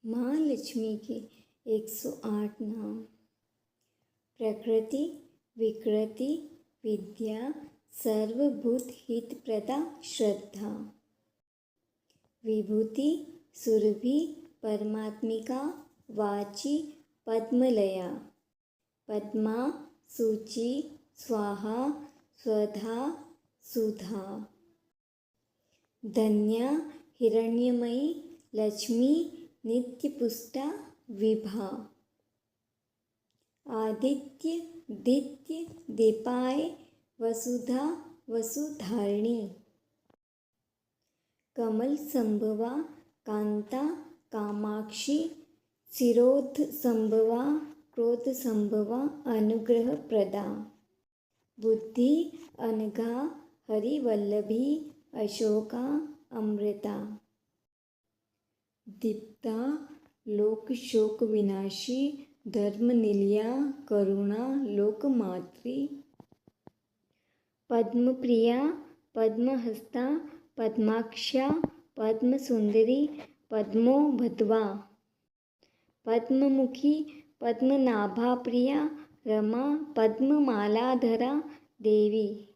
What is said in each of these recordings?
माँ लक्ष्मी के 108 नाम। प्रकृति, विकृति, विद्या, सर्वभूत हितप्रदा श्रद्धा। विभूति, सुरभि, परमात्मिका, वाची, पद्मलया। पद्मा, सूचि, स्वाहा, स्वधा, सुधा। धन्या, हिरण्यमयी, लक्ष्मी, नित्यपुष्टा, विभा। आदित्य, दित्य, दीपाय, वसुधा, वसुधारिणी। कमल संभवा, कांता, कामाक्षी, शिरोध संभवा, क्रोध संभवा, अनुग्रह प्रदा। बुद्धि, अनघा, हरिवल्लभी, अशोका, अमृता। दीप्ता, लोक शोक विनाशी, धर्म निलया, करुणा, लोकमात्री। पद्मप्रिया, पद्महस्ता, पद्माक्षा, पद्मसुंदरी, पद्मोभद्वा। पद्ममुखी, पद्मनाभा प्रिया, रमा, पद्ममालाधरा देवी।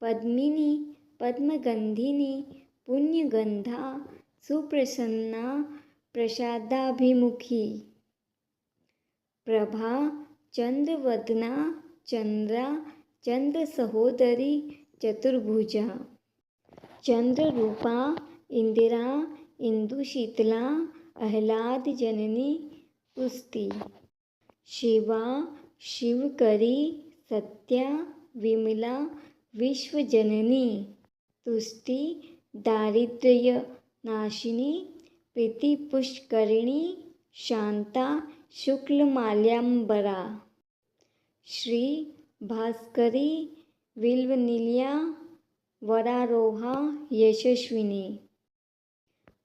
पद्मिनी, पद्मगंधिनी, पुण्यगंधा, सुप्रसन्ना, प्रसादाभिमुखी। प्रभा, चंद्रवदना, चंद्रा, चंद्र सहोदरी, चतुर्भुजा। चंद्ररूपा, इंदिरा, इंदुशीतला, आह्लाद जननी, पुष्टि। शिवा, शिवकरी, सत्या, विमला, विश्वजननी, तुष्टि। दारिद्र्य नाशिनी, प्रीतिपुष्करिणी, शांता, शुक्लमाल्याम्बरा। श्री भास्करी, विल्वनिलया, वरारोहा, यशस्विनी।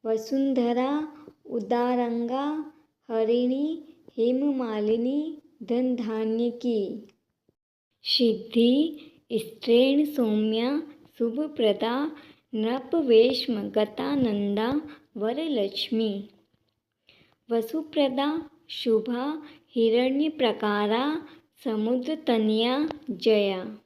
वसुंधरा, उदारंगा, हरिणी, हेममालिनी, धन धान्य की। सिद्धि, स्त्रीण सौम्या, शुभप्रदा, नृपवेश्म गतानंदा, वरलक्ष्मी। वसुप्रदा, शुभा, हिरण्यप्रकारा, समुद्रतनया, जया।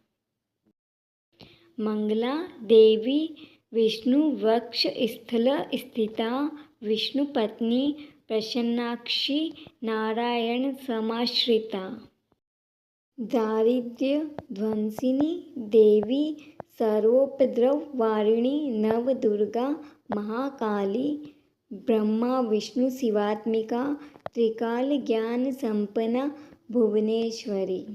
मंगला देवी, विष्णु वक्ष स्थल स्थिता, विष्णुपत्नी, प्रसन्नाक्षी, नारायण समाश्रिता। दारिद्र्य ध्वंसिनी देवी, सर्वोपद्रव वारिणी, नवदुर्गा, महाकाली। ब्रह्मा विष्णु शिवात्मिका, त्रिकाल ज्ञान संपन्ना, भुवनेश्वरी।